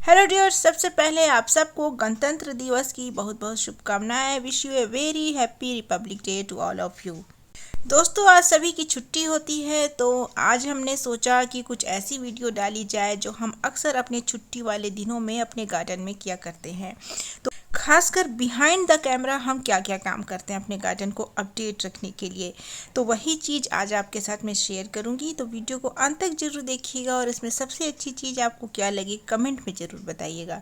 Hello dears, सबसे पहले आप सबको गणतंत्र दिवस की बहुत बहुत शुभकामनाएं। Wish you a very happy republic day to all of you. दोस्तों, आज सभी की छुट्टी होती है, तो आज हमने सोचा कि कुछ ऐसी वीडियो डाली जाए जो हम अक्सर अपने छुट्टी वाले दिनों में अपने गार्डन में किया करते हैं। तो खासकर बिहाइंड द कैमरा हम क्या क्या काम करते हैं अपने गार्डन को अपडेट रखने के लिए, तो वही चीज़ आज आपके साथ मैं शेयर करूंगी। तो वीडियो को अंत तक जरूर देखिएगा और इसमें सबसे अच्छी चीज़ आपको क्या लगी कमेंट में ज़रूर बताइएगा।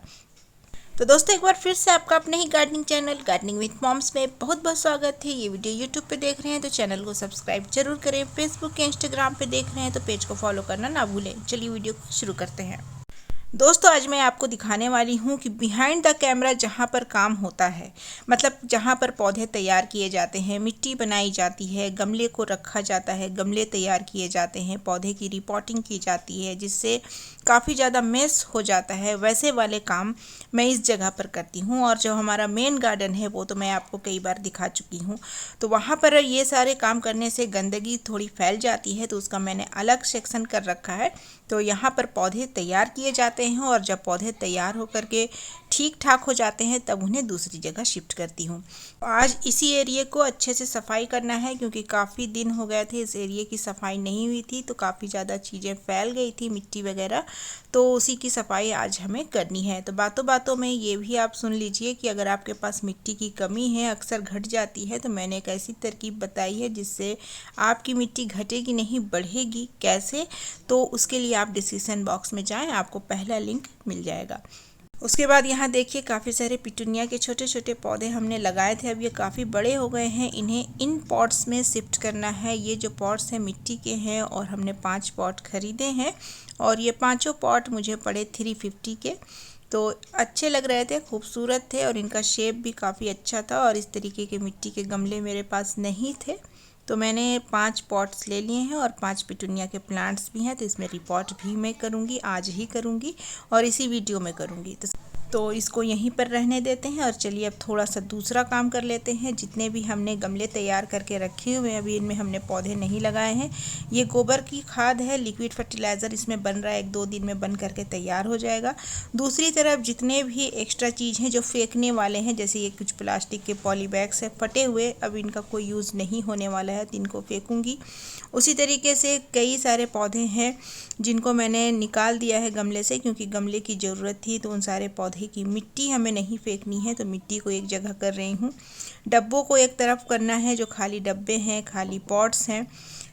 तो दोस्तों, एक बार फिर से आपका अपने ही gardening channel gardening with moms में बहुत बहुत स्वागत है। ये वीडियो यूट्यूब पे देख रहे हैं तो चैनल को सब्सक्राइब जरूर करें। फेसबुक या इंस्टाग्राम पे देख रहे हैं तो पेज को फॉलो करना ना भूलें। चलिए वीडियो को शुरू करते हैं। दोस्तों, आज मैं आपको दिखाने वाली हूँ कि बिहाइंड द कैमरा जहाँ पर काम होता है, मतलब जहाँ पर पौधे तैयार किए जाते हैं, मिट्टी बनाई जाती है, गमले को रखा जाता है, गमले तैयार किए जाते हैं, पौधे की रिपोर्टिंग की जाती है जिससे काफ़ी ज़्यादा मेस हो जाता है, वैसे वाले काम मैं इस जगह पर करती हूँ। और जो हमारा मेन गार्डन है वो तो मैं आपको कई बार दिखा चुकी हूँ। तो वहाँ पर ये सारे काम करने से गंदगी थोड़ी फैल जाती है, तो उसका मैंने अलग सेक्शन कर रखा है। तो यहाँ पर पौधे तैयार किए जाते हैं और जब पौधे तैयार होकर के ठीक ठाक हो जाते हैं तब उन्हें दूसरी जगह शिफ्ट करती हूँ। आज इसी एरिया को अच्छे से सफाई करना है, क्योंकि काफ़ी दिन हो गए थे इस एरिया की सफाई नहीं हुई थी, तो काफ़ी ज़्यादा चीज़ें फैल गई थी, मिट्टी वगैरह। तो उसी की सफाई आज हमें करनी है। तो बातों बातों में ये भी आप सुन लीजिए कि अगर आपके पास मिट्टी की कमी है, अक्सर घट जाती है, तो मैंने एक ऐसी तरकीब बताई है जिससे आपकी मिट्टी घटेगी नहीं, बढ़ेगी। कैसे? तो उसके लिए आप डिस्क्रिप्शन बॉक्स में जाएं, आपको पहला लिंक मिल जाएगा। उसके बाद यहाँ देखिए काफ़ी सारे पिटूनिया के छोटे छोटे पौधे हमने लगाए थे, अब ये काफ़ी बड़े हो गए हैं। इन्हें इन पॉट्स में शिफ्ट करना है। ये जो पॉट्स हैं मिट्टी के हैं और हमने 5 पॉट खरीदे हैं और ये पांचों पॉट मुझे पड़े 350 के। तो अच्छे लग रहे थे, खूबसूरत थे और इनका शेप भी काफ़ी अच्छा था। और इस तरीके के मिट्टी के गमले मेरे पास नहीं थे, तो मैंने 5 पॉट्स ले लिए हैं और 5 पिटूनिया के प्लांट्स भी हैं। तो इसमें रिपोर्ट भी मैं करूँगी, आज ही करूँगी और इसी वीडियो में करूँगी। तो इसको यहीं पर रहने देते हैं और चलिए अब थोड़ा सा दूसरा काम कर लेते हैं। जितने भी हमने गमले तैयार करके रखे हुए हैं, अभी इनमें हमने पौधे नहीं लगाए हैं। ये गोबर की खाद है, लिक्विड फर्टिलाइज़र इसमें बन रहा है, 1-2 दिन में बन करके तैयार हो जाएगा। दूसरी तरफ जितने भी एक्स्ट्रा चीज़ हैं जो फेंकने वाले हैं, जैसे ये कुछ प्लास्टिक के पॉली बैग्स है फटे हुए, अब इनका कोई यूज़ नहीं होने वाला है, तो इनको फेंकूँगी। उसी तरीके से कई सारे पौधे हैं जिनको मैंने निकाल दिया है गमले से, क्योंकि गमले की ज़रूरत थी। तो उन सारे पौधे की मिट्टी हमें नहीं फेंकनी है, तो मिट्टी को एक जगह कर रही हूँ। डब्बों को एक तरफ करना है, जो खाली डब्बे हैं, खाली पॉट्स हैं।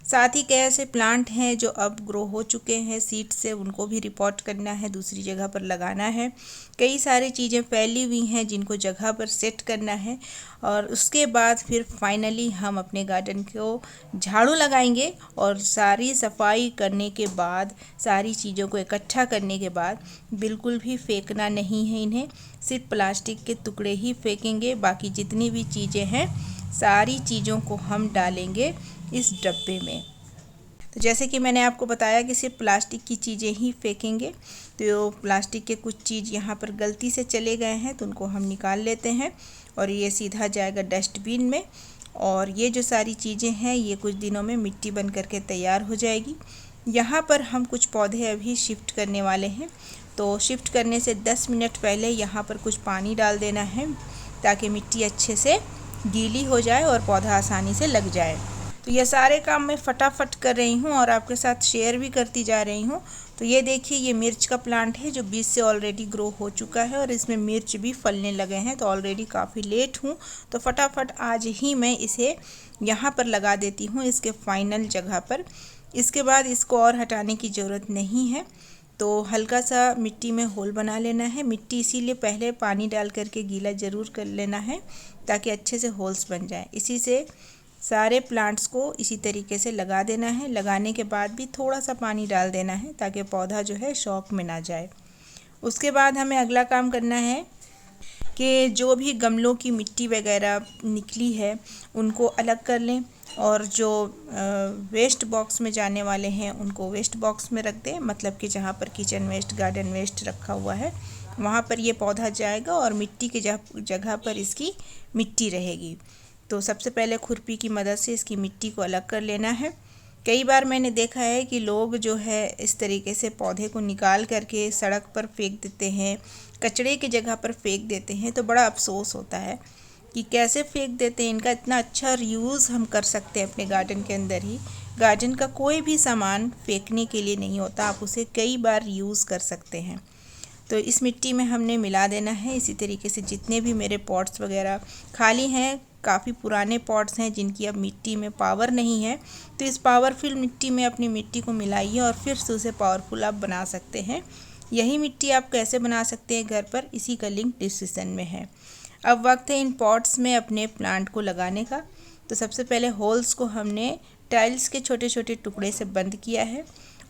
साथ ही कई ऐसे प्लांट हैं जो अब ग्रो हो चुके हैं सीड से, उनको भी रिपोर्ट करना है, दूसरी जगह पर लगाना है। कई सारी चीज़ें फैली हुई हैं जिनको जगह पर सेट करना है। और उसके बाद फिर फाइनली हम अपने गार्डन को झाड़ू लगाएंगे और सारी सफाई करने के बाद, सारी चीज़ों को इकट्ठा करने के बाद बिल्कुल भी फेंकना नहीं है इन्हें, सिर्फ प्लास्टिक के टुकड़े ही फेंकेंगे। बाकी जितनी भी चीज़ें हैं सारी चीज़ों को हम डालेंगे इस डब्बे में। तो जैसे कि मैंने आपको बताया कि सिर्फ प्लास्टिक की चीज़ें ही फेंकेंगे, तो प्लास्टिक के कुछ चीज़ यहाँ पर गलती से चले गए हैं तो उनको हम निकाल लेते हैं और ये सीधा जाएगा डस्टबिन में। और ये जो सारी चीज़ें हैं ये कुछ दिनों में मिट्टी बन करके तैयार हो जाएगी। यहाँ पर हम कुछ पौधे अभी शिफ्ट करने वाले हैं, तो शिफ्ट करने से 10 मिनट पहले यहाँ पर कुछ पानी डाल देना है ताकि मिट्टी अच्छे से गीली हो जाए और पौधा आसानी से लग जाए। तो ये सारे काम मैं फटाफट कर रही हूँ और आपके साथ शेयर भी करती जा रही हूँ। तो ये देखिए, ये मिर्च का प्लांट है जो बीज से ऑलरेडी ग्रो हो चुका है और इसमें मिर्च भी फलने लगे हैं। तो ऑलरेडी काफ़ी लेट हूँ, तो फटाफट आज ही मैं इसे यहाँ पर लगा देती हूँ, इसके फाइनल जगह पर। इसके बाद इसको और हटाने की ज़रूरत नहीं है। तो हल्का सा मिट्टी में होल बना लेना है। मिट्टी इसीलिए पहले पानी डाल करके गीला ज़रूर कर लेना है ताकि अच्छे से होल्स बन जाए। इसी से सारे प्लांट्स को इसी तरीके से लगा देना है। लगाने के बाद भी थोड़ा सा पानी डाल देना है ताकि पौधा जो है शॉक में ना जाए। उसके बाद हमें अगला काम करना है कि जो भी गमलों की मिट्टी वगैरह निकली है उनको अलग कर लें और जो वेस्ट बॉक्स में जाने वाले हैं उनको वेस्ट बॉक्स में रख दें। मतलब कि जहाँ पर किचन वेस्ट, गार्डन वेस्ट रखा हुआ है वहाँ पर ये पौधा जाएगा और मिट्टी की जगह पर इसकी मिट्टी रहेगी। तो सबसे पहले खुरपी की मदद से इसकी मिट्टी को अलग कर लेना है। कई बार मैंने देखा है कि लोग जो है इस तरीके से पौधे को निकाल करके सड़क पर फेंक देते हैं, कचड़े की जगह पर फेंक देते हैं, तो बड़ा अफसोस होता है कि कैसे फेंक देते हैं। इनका इतना अच्छा रीयूज़ हम कर सकते हैं अपने गार्डन के अंदर ही। गार्डन का कोई भी सामान फेंकने के लिए नहीं होता, आप उसे कई बार रीयूज़ कर सकते हैं। तो इस मिट्टी में हमने मिला देना है। इसी तरीके से जितने भी मेरे पॉट्स वगैरह खाली हैं, काफ़ी पुराने पॉट्स हैं जिनकी अब मिट्टी में पावर नहीं है, तो इस पावरफुल मिट्टी में अपनी मिट्टी को मिलाइए और फिर से उसे पावरफुल आप बना सकते हैं। यही मिट्टी आप कैसे बना सकते हैं घर पर, इसी का लिंक डिस्क्रिप्शन में है। अब वक्त है इन पॉट्स में अपने प्लांट को लगाने का। तो सबसे पहले होल्स को हमने टाइल्स के छोटे छोटे टुकड़े से बंद किया है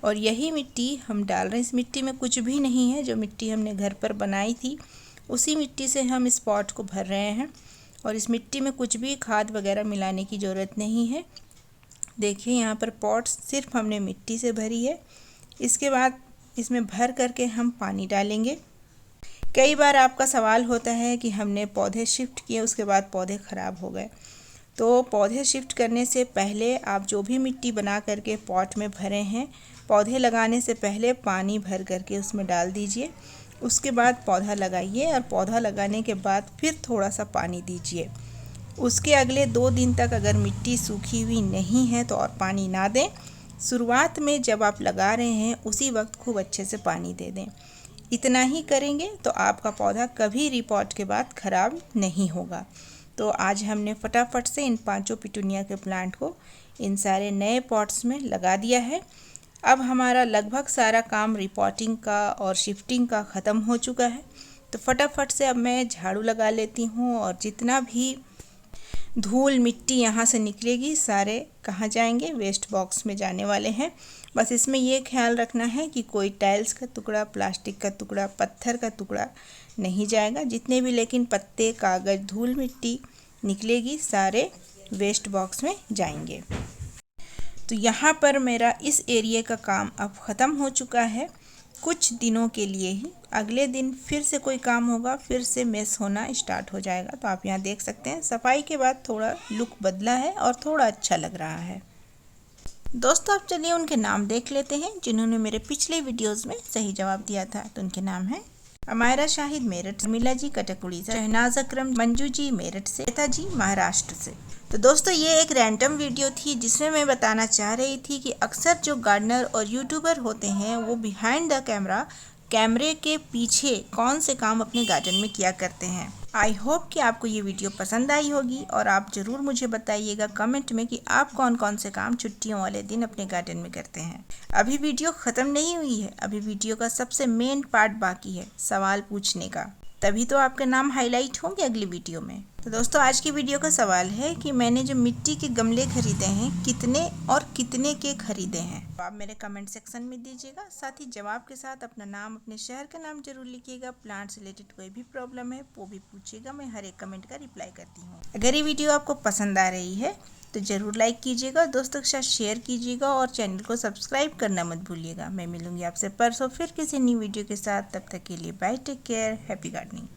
और यही मिट्टी हम डाल रहे हैं। इस मिट्टी में कुछ भी नहीं है, जो मिट्टी हमने घर पर बनाई थी उसी मिट्टी से हम इस पॉट को भर रहे हैं और इस मिट्टी में कुछ भी खाद वगैरह मिलाने की ज़रूरत नहीं है। देखिए यहाँ पर पॉट सिर्फ हमने मिट्टी से भरी है। इसके बाद इसमें भर करके हम पानी डालेंगे। कई बार आपका सवाल होता है कि हमने पौधे शिफ्ट किए, उसके बाद पौधे ख़राब हो गए। तो पौधे शिफ्ट करने से पहले आप जो भी मिट्टी बना करके पॉट में भरे हैं, पौधे लगाने से पहले पानी भर करके उसमें डाल दीजिए। उसके बाद पौधा लगाइए और पौधा लगाने के बाद फिर थोड़ा सा पानी दीजिए। उसके अगले 2 दिन तक अगर मिट्टी सूखी हुई नहीं है तो और पानी ना दें। शुरुआत में जब आप लगा रहे हैं उसी वक्त खूब अच्छे से पानी दे दें। इतना ही करेंगे तो आपका पौधा कभी रिपॉट के बाद ख़राब नहीं होगा। तो आज हमने फटाफट से इन 5 पिटूनिया के प्लांट को इन सारे नए पॉट्स में लगा दिया है। अब हमारा लगभग सारा काम रिपॉटिंग का और शिफ्टिंग का ख़त्म हो चुका है। तो फटाफट से अब मैं झाड़ू लगा लेती हूँ और जितना भी धूल मिट्टी यहाँ से निकलेगी सारे कहाँ जाएंगे, वेस्ट बॉक्स में जाने वाले हैं। बस इसमें ये ख्याल रखना है कि कोई टाइल्स का टुकड़ा, प्लास्टिक का टुकड़ा, पत्थर का टुकड़ा नहीं जाएगा। जितने भी लेकिन पत्ते, कागज़, धूल मिट्टी निकलेगी सारे वेस्ट बॉक्स में जाएंगे। तो यहाँ पर मेरा इस एरिया का काम अब ख़त्म हो चुका है, कुछ दिनों के लिए ही। अगले दिन फिर से कोई काम होगा, फिर से मेस होना स्टार्ट हो जाएगा। तो आप यहाँ देख सकते हैं सफाई के बाद थोड़ा लुक बदला है और थोड़ा अच्छा लग रहा है। दोस्तों अब चलिए उनके नाम देख लेते हैं जिन्होंने मेरे पिछले वीडियोस में सही जवाब दिया था। तो उनके नाम हैं अमायरा शाहिद मेरठ, मिला जी कटकुड़ी से, शहनाज अकरम, मंजू जी मेरठ से, श्वेता जी महाराष्ट्र से। तो दोस्तों ये एक रैंडम वीडियो थी जिसमें मैं बताना चाह रही थी कि अक्सर जो गार्डनर और यूट्यूबर होते हैं वो बिहाइंड द कैमरा, कैमरे के पीछे कौन से काम अपने गार्डन में किया करते हैं। आई होप कि आपको ये वीडियो पसंद आई होगी और आप ज़रूर मुझे बताइएगा कमेंट में कि आप कौन कौन से काम छुट्टियों वाले दिन अपने गार्डन में करते हैं। अभी वीडियो ख़त्म नहीं हुई है, अभी वीडियो का सबसे मेन पार्ट बाकी है, सवाल पूछने का। तभी तो आपके नाम हाईलाइट होंगे अगली वीडियो में। तो दोस्तों आज की वीडियो का सवाल है कि मैंने जो मिट्टी के गमले खरीदे हैं कितने और कितने के खरीदे हैं। तो आप मेरे कमेंट सेक्शन में दीजिएगा, साथ ही जवाब के साथ अपना नाम, अपने शहर का नाम जरूर लिखिएगा। प्लांट से रिलेटेड कोई भी प्रॉब्लम है वो भी पूछिएगा, मैं हर एक कमेंट का रिप्लाई करती हूँ। अगर ये वीडियो आपको पसंद आ रही है तो ज़रूर लाइक कीजिएगा, दोस्तों के साथ शेयर कीजिएगा और चैनल को सब्सक्राइब करना मत भूलिएगा। मैं मिलूंगी आपसे परसों फिर किसी नई वीडियो के साथ। तब तक के लिए bye, take care, happy gardening.